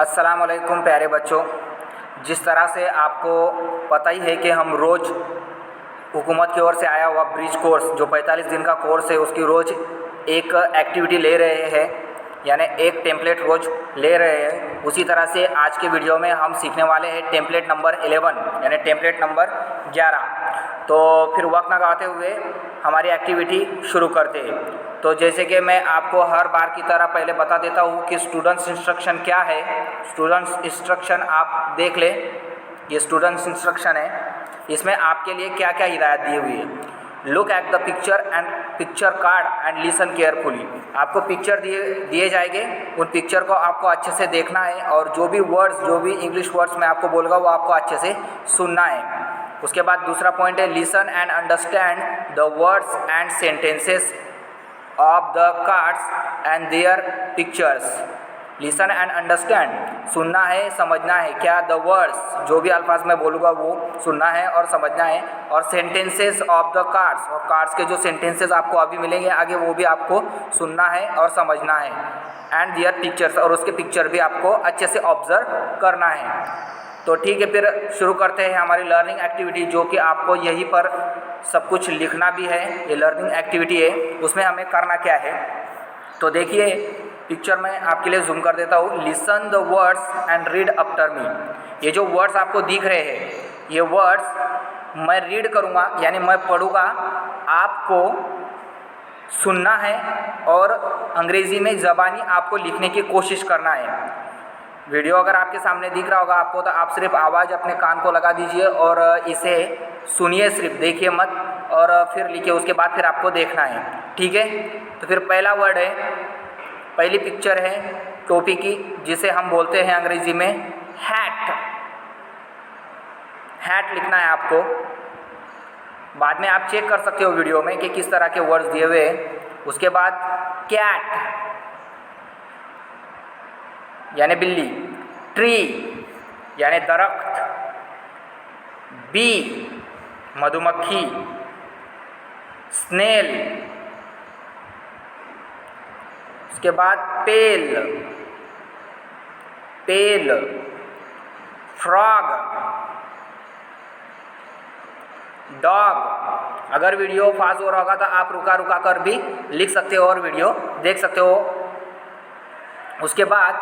अस्सलाम वालेकुम प्यारे बच्चों। जिस तरह से आपको पता ही है कि हम रोज़ हुकूमत की ओर से आया हुआ ब्रिज कोर्स जो 45 दिन का कोर्स है उसकी रोज़ एक एक्टिविटी ले रहे हैं, यानी एक टेम्पलेट रोज़ ले रहे हैं। उसी तरह से आज के वीडियो में हम सीखने वाले हैं टेम्पलेट नंबर 11 यानी टेम्पलेट नंबर 11। तो फिर वक्त न गवाते हुए हमारी एक्टिविटी शुरू करते हैं। तो जैसे कि मैं आपको हर बार की तरह पहले बता देता हूँ कि स्टूडेंट्स इंस्ट्रक्शन क्या है। स्टूडेंट्स इंस्ट्रक्शन आप देख लें, ये स्टूडेंट्स इंस्ट्रक्शन है। इसमें आपके लिए क्या क्या हिदायत दी हुई है। Look at the picture and picture card and listen carefully. आपको पिक्चर दिए जाएंगे, उन पिक्चर को आपको अच्छे से देखना है और जो भी वर्ड्स, जो भी इंग्लिश वर्ड्स मैं आपको बोलूँगा वो आपको अच्छे से सुनना है। उसके बाद दूसरा पॉइंट है listen and understand the words and sentences of the cards and their pictures. Listen and understand, सुनना है, समझना है। क्या? द वर्ड्स, जो भी अल्फाज मैं बोलूँगा वो सुनना है और समझना है। और सेंटेंसेस ऑफ द कार्ड्स, और कार्ड्स के जो सेंटेंसेस आपको अभी मिलेंगे आगे वो भी आपको सुनना है और समझना है। एंड देयर पिक्चर्स, और उसके पिक्चर भी आपको अच्छे से ऑब्जर्व करना है। तो ठीक है, फिर शुरू करते हैं हमारी लर्निंग एक्टिविटी, जो कि आपको यहीं पर सब कुछ लिखना भी है। ये लर्निंग एक्टिविटी है, उसमें हमें करना क्या है। तो देखिए पिक्चर में आपके लिए जूम कर देता हूँ। Listen the words and read after me. ये जो वर्ड्स आपको दिख रहे हैं, ये वर्ड्स मैं रीड करूँगा यानी मैं पढ़ूँगा, आपको सुनना है और अंग्रेज़ी में ज़बानी आपको लिखने की कोशिश करना है। वीडियो अगर आपके सामने दिख रहा होगा आपको, तो आप सिर्फ आवाज़ अपने कान को लगा दीजिए और इसे सुनिए, सिर्फ देखिए मत, और फिर लिखिए। उसके बाद फिर आपको देखना है, ठीक है। तो फिर पहला वर्ड है, पहली पिक्चर है टोपी की, जिसे हम बोलते हैं अंग्रेज़ी में हैट। हैट लिखना है आपको। बाद में आप चेक कर सकते हो वीडियो में कि किस तरह के वर्ड्स दिए हुए हैं। उसके बाद कैट यानी बिल्ली, ट्री यानी दरख्त, बी मधुमक्खी, स्नेल, उसके बाद पेल, फ्रॉग, डॉग। अगर वीडियो फास्ट हो रहा होगा तो आप रुका कर भी लिख सकते हो और वीडियो देख सकते हो। उसके बाद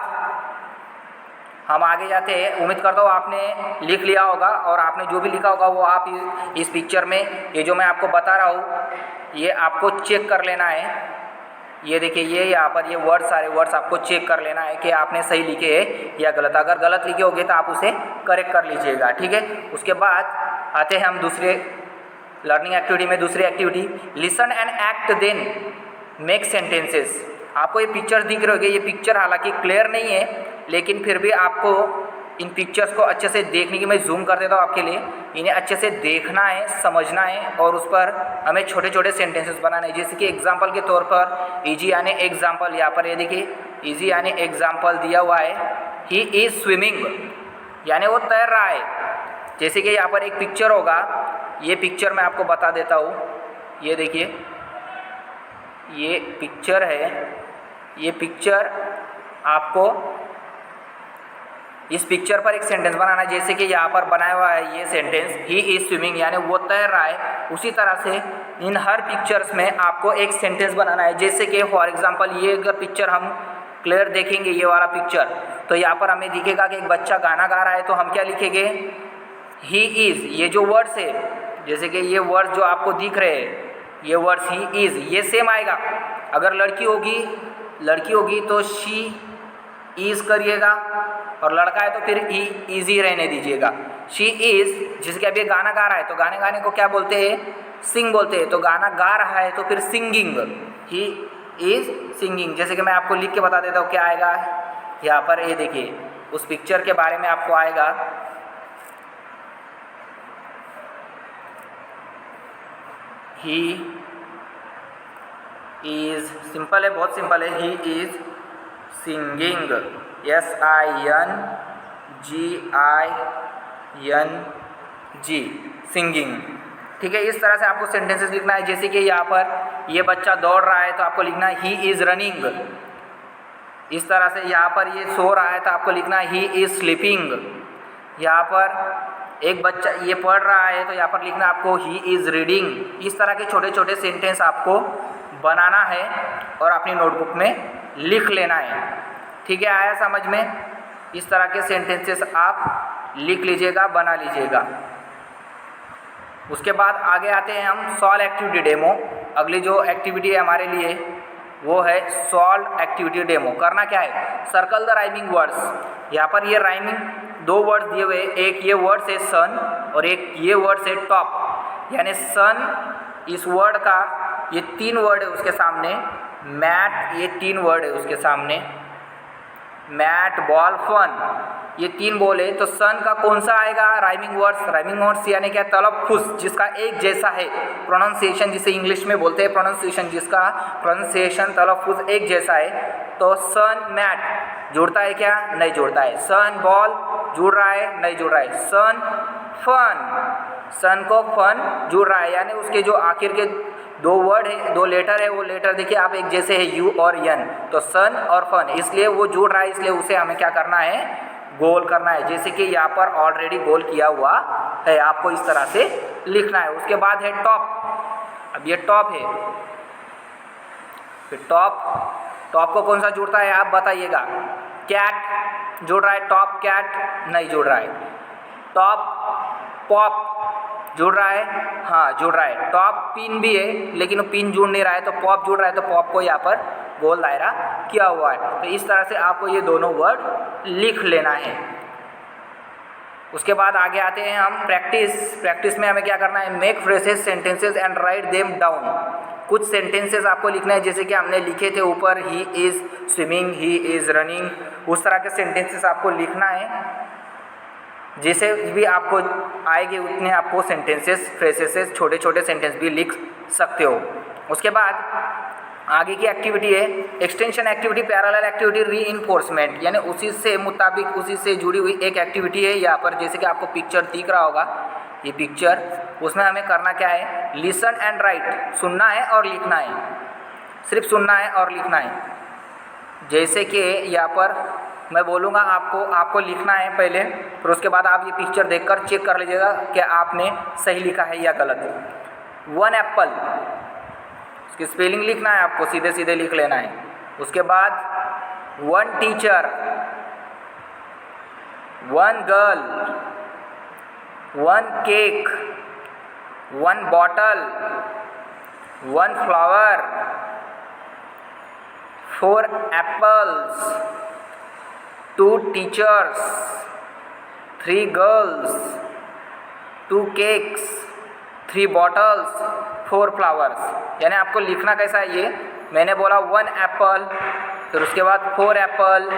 हम आगे जाते हैं। उम्मीद करता हूँ आपने लिख लिया होगा, और आपने जो भी लिखा होगा वो आप इस पिक्चर में, ये जो मैं आपको बता रहा हूँ, ये आपको चेक कर लेना है। ये देखिए, ये यहाँ पर ये वर्ड, सारे वर्ड्स आपको चेक कर लेना है कि आपने सही लिखे हैं या गलत। अगर गलत लिखे होंगे तो आप उसे करेक्ट कर लीजिएगा, ठीक है। उसके बाद आते हैं हम दूसरे लर्निंग एक्टिविटी में। दूसरी activity, listen and act then make sentences. आपको ये पिक्चर दिख रहे होंगे, ये पिक्चर हालांकि क्लियर नहीं है, लेकिन फिर भी आपको इन पिक्चर्स को अच्छे से देखने की, मैं जूम कर देता हूँ आपके लिए। इन्हें अच्छे से देखना है, समझना है, और उस पर हमें छोटे छोटे सेंटेंसेस बनाने हैं। जैसे कि एग्जांपल के तौर पर इजी यानी एग्जांपल, यहाँ पर ये देखिए इजी यानी एग्जांपल दिया हुआ है। ही इज़ स्विमिंग यानी वो तैर रहा है। जैसे कि यहाँ पर एक पिक्चर होगा, ये पिक्चर मैं आपको बता देता हूँ। ये देखिए, ये पिक्चर है। ये पिक्चर आपको, इस पिक्चर पर एक सेंटेंस बनाना है। जैसे कि यहाँ पर बनाया हुआ है ये सेंटेंस, ही इज़ स्विमिंग यानी वो तैर रहा है। उसी तरह से इन हर पिक्चर्स में आपको एक सेंटेंस बनाना है। जैसे कि फॉर एग्जांपल ये अगर पिक्चर हम क्लियर देखेंगे, ये वाला पिक्चर, तो यहाँ पर हमें दिखेगा कि एक बच्चा गाना गा रहा है। तो हम क्या लिखेंगे? He is. ये जो वर्ड्स है, जैसे कि ये वर्ड्स जो आपको दिख रहे हैं, ये वर्ड्स ही इज़, ये सेम आएगा। अगर लड़की होगी तो शी इज़ करिएगा, और लड़का है तो फिर ही इजी रहने दीजिएगा। शी इज़, जिसके अभी गाना गा रहा है, तो गाने को क्या बोलते हैं? सिंग बोलते हैं। तो गाना गा रहा है तो फिर सिंगिंग, ही इज़ सिंगिंग। जैसे कि मैं आपको लिख के बता देता हूँ क्या आएगा यहाँ पर। ये देखिए, उस पिक्चर के बारे में आपको आएगा, ही इज़, सिंपल है, बहुत सिंपल है। He is singing, SINGING, singing, ठीक है। इस तरह से आपको सेंटेंसेस लिखना है। जैसे कि यहाँ पर ये बच्चा दौड़ रहा है तो आपको लिखना है ही इज़ रनिंग। इस तरह से यहाँ पर ये सो रहा है तो आपको लिखना है ही इज़ स्लीपिंग। यहाँ पर एक बच्चा ये पढ़ रहा है तो यहाँ पर लिखना है आपको ही इज़ रीडिंग। इस तरह के छोटे छोटे सेंटेंस आपको बनाना है और अपनी नोटबुक में लिख लेना है। ठीक है, आया समझ में? इस तरह के सेंटेंसेस आप लिख लीजिएगा, बना लीजिएगा। उसके बाद आगे आते हैं हम सॉल्व एक्टिविटी डेमो। अगली जो एक्टिविटी है हमारे लिए वो है सॉल्व एक्टिविटी डेमो। करना क्या है, सर्कल द राइमिंग वर्ड्स। यहाँ पर ये राइमिंग दो वर्ड्स दिए हुए, एक ये वर्ड है सन और एक ये वर्ड है टॉप। यानी सन इस वर्ड का ये 3 वर्ड है उसके सामने, मैट ये 3 वर्ड है उसके सामने, मैट बॉल फन ये 3 बोल है। तो सन का कौन सा आएगा राइमिंग वर्ड्स? राइमिंग वर्ड्स यानी क्या, तलफ़ुज़ जिसका एक जैसा है, प्रोनाउंसिएशन जिसे इंग्लिश में बोलते हैं प्रोनाउंसिएशन, जिसका प्रोनाउंसिएशन तलफ़ुज़ एक जैसा है। तो सन मैट जुड़ता है क्या? नहीं जुड़ता है। सन बॉल जुड़ रहा है? नहीं जुड़ रहा है। सन फन, सन को फन जुड़ रहा है, यानी उसके जो आखिर के 2 वर्ड है, 2 लेटर है, वो लेटर देखिए आप एक जैसे है, यू और यन। तो सन और फन, इसलिए वो जुड़ रहा है, इसलिए उसे हमें क्या करना है, गोल करना है। जैसे कि यहाँ पर ऑलरेडी गोल किया हुआ है, आपको इस तरह से लिखना है। उसके बाद है टॉप। अब ये टॉप है, फिर टॉप को कौन सा जुड़ता है आप बताइएगा? कैट जुड़ रहा है, टॉप कैट नहीं जुड़ रहा है। टॉप पॉप जुड़ रहा है, हाँ जुड़ रहा है। टॉप पिन भी है लेकिन पिन जुड़ नहीं रहा है, तो पॉप जुड़ रहा है, तो पॉप को यहाँ पर गोल दायरा किया हुआ है। तो इस तरह से आपको ये दोनों वर्ड लिख लेना है। उसके बाद आगे आते हैं हम प्रैक्टिस में हमें क्या करना है, make phrases sentences and write them down. कुछ सेंटेंसेस आपको लिखना है, जैसे कि हमने लिखे थे ऊपर, he is swimming, he is running, उस तरह के सेंटेंसेस आपको लिखना है। जैसे भी आपको आएंगे उतने आपको सेंटेंसेस, फ्रेजेस, छोटे छोटे सेंटेंस भी लिख सकते हो। उसके बाद आगे की एक्टिविटी है extension activity, parallel activity, reinforcement, यानी उसी से मुताबिक उसी से जुड़ी हुई एक एक्टिविटी है। यहाँ पर जैसे कि आपको पिक्चर दिख रहा होगा, ये पिक्चर, उसमें हमें करना क्या है, लिसन एंड राइट, सुनना है और लिखना है, सिर्फ सुनना है और लिखना है। जैसे कि यहाँ पर मैं बोलूँगा आपको लिखना है पहले, फिर उसके बाद आप ये पिक्चर देखकर चेक कर लीजिएगा कि आपने सही लिखा है या गलत। 1 एप्पल, उसकी स्पेलिंग लिखना है आपको, सीधे सीधे लिख लेना है। उसके बाद 1 teacher, 1 girl, 1 cake, 1 bottle, 1 flower, 4 apples, 2 teachers, 3 girls, 2 cakes, 3 bottles, 4 flowers. यानी आपको लिखना कैसा है, ये मैंने बोला 1 एप्पल, फिर उसके बाद 4 एप्पल,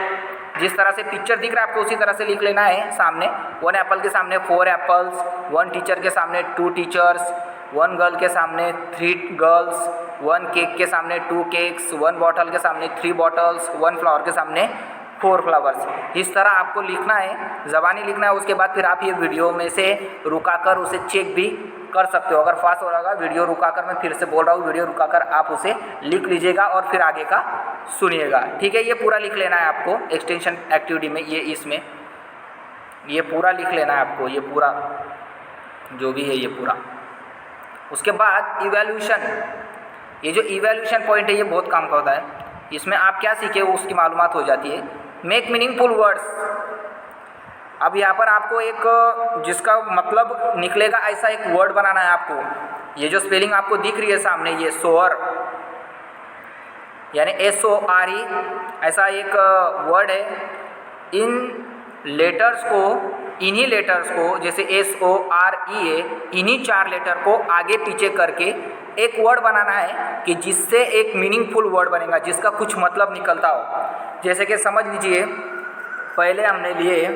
जिस तरह से पिक्चर दिख रहा है आपको उसी तरह से लिख लेना है सामने। 1 एप्पल के सामने 4 एप्पल्स, 1 टीचर के सामने 2 टीचर्स, 1 गर्ल के सामने 3 गर्ल्स, 1 केक के सामने 2 केक्स, 1 बॉटल के सामने 3 बॉटल्स, 1 फ्लावर के सामने 4 फ्लावर्स। इस तरह आपको लिखना है, ज़बानी लिखना है। उसके बाद फिर आप ये वीडियो में से रुकाकर उसे चेक भी कर सकते हो। अगर फास्ट हो रहा होगा वीडियो रुकाकर, मैं फिर से बोल रहा हूँ, वीडियो रुकाकर आप उसे लिख लीजिएगा और फिर आगे का सुनिएगा। ठीक है, ये पूरा लिख लेना है आपको एक्सटेंशन एक्टिविटी में, ये इसमें ये पूरा लिख लेना है आपको, ये पूरा जो भी है ये पूरा। उसके बाद इवैल्यूएशन, ये जो इवैल्यूएशन पॉइंट है ये बहुत काम का होता है। इसमें आप क्या सीखे वो उसकी मालूमात हो जाती है। मेक मीनिंगफुल वर्ड्स, अब यहाँ पर आपको एक जिसका मतलब निकलेगा ऐसा एक वर्ड बनाना है आपको। ये जो स्पेलिंग आपको दिख रही है सामने, ये सोअर यानी SORE, ऐसा एक वर्ड है। इन लेटर्स को, इन्हीं लेटर्स को, जैसे SORE है, इन्हीं 4 लेटर को आगे पीछे करके एक वर्ड बनाना है कि जिससे एक मीनिंगफुल वर्ड बनेगा, जिसका कुछ मतलब निकलता हो। जैसे कि समझ लीजिए, पहले हमने लिए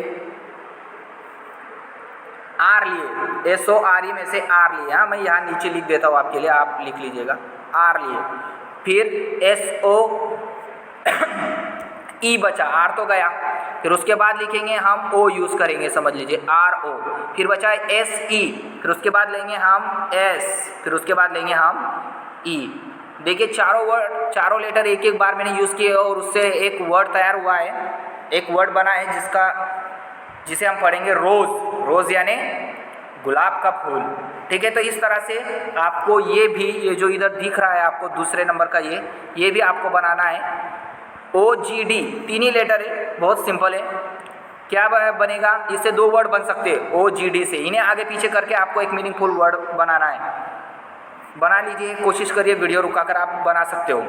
आर लिए, SORE में से आर लिए, हाँ मैं यहाँ नीचे लिख देता हूँ आपके लिए, आप लिख लीजिएगा, आर लिए। फिर SOE बचा, आर तो गया, फिर उसके बाद लिखेंगे हम O यूज़ करेंगे, समझ लीजिए RO, फिर बचा है SE, फिर उसके बाद लेंगे हम S, फिर उसके बाद लेंगे हम E। देखिए चारों लेटर एक एक बार मैंने यूज़ किए और उससे एक वर्ड तैयार हुआ है, एक वर्ड बना है जिसे हम पढ़ेंगे रोज़ यानी गुलाब का फूल। ठीक है, तो इस तरह से आपको ये जो इधर दिख रहा है आपको दूसरे नंबर का ये भी आपको बनाना है। OGD 3 ही लेटर है, बहुत सिंपल है। क्या बनेगा, इससे 2 वर्ड बन सकते हैं OGD से। इन्हें आगे पीछे करके आपको एक मीनिंगफुल वर्ड बनाना है। बना लीजिए, कोशिश करिए, वीडियो रुकाकर आप बना सकते हो।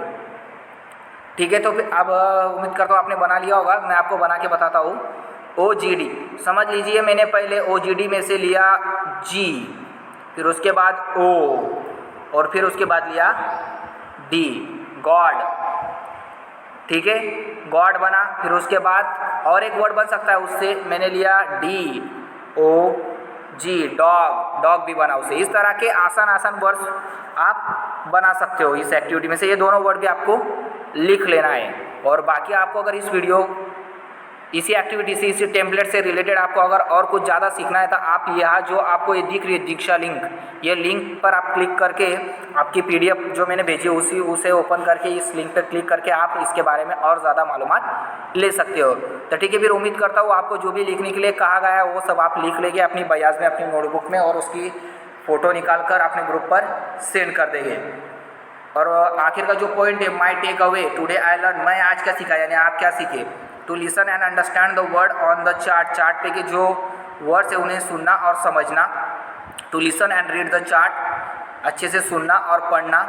ठीक है, तो फिर अब उम्मीद करता हूँ आपने बना लिया होगा। मैं आपको बना के बताता हूँ। OGD समझ लीजिए, मैंने पहले OGD में से लिया G, फिर उसके बाद O, और फिर उसके बाद लिया D, गॉड। ठीक है, गॉड बना। फिर उसके बाद और एक वर्ड बन सकता है उससे, मैंने लिया DOG, डॉग भी बना उससे। इस तरह के आसान वर्ड्स आप बना सकते हो इस एक्टिविटी में से। ये दोनों वर्ड भी आपको लिख लेना है। और बाकी आपको अगर इस वीडियो इसी एक्टिविटी से, इसी टेम्पलेट से रिलेटेड आपको अगर और कुछ ज़्यादा सीखना है तो आप यहाँ जो आपको ये दिख रही है दीक्षा लिंक, ये लिंक पर आप क्लिक करके आपकी PDF जो मैंने भेजी उसे ओपन करके इस लिंक पर क्लिक करके आप इसके बारे में और ज़्यादा मालूमात ले सकते हो। तो ठीक है, फिर उम्मीद करता हूँ आपको जो भी लिखने के लिए कहा गया है वो सब आप लिख लेंगे अपनी बयाज में, अपनी नोटबुक में, और उसकी फ़ोटो निकाल कर अपने ग्रुप पर सेंड कर देंगे। और आखिर का जो पॉइंट है, my takeaway today I learn, मैं आज क्या सीखा, यानी आप क्या सीखे। To listen and understand the word on the chart पे के जो वर्ड्स है उन्हें सुनना और समझना। To listen and read the chart, अच्छे से सुनना और पढ़ना।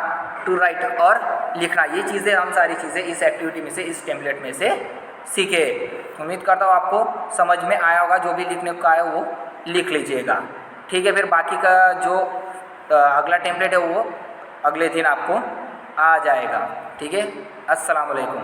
टू राइट, और लिखना। ये चीज़ें, हम सारी चीज़ें इस एक्टिविटी में से, इस टेम्पलेट में से सीखे। उम्मीद करता हूँ आपको समझ में आया होगा। जो भी लिखने का है वो लिख लीजिएगा। ठीक है, फिर बाकी का जो अगला टेम्पलेट है वो अगले दिन आपको आ जाएगा। ठीक है, अस्सलाम वालेकुम।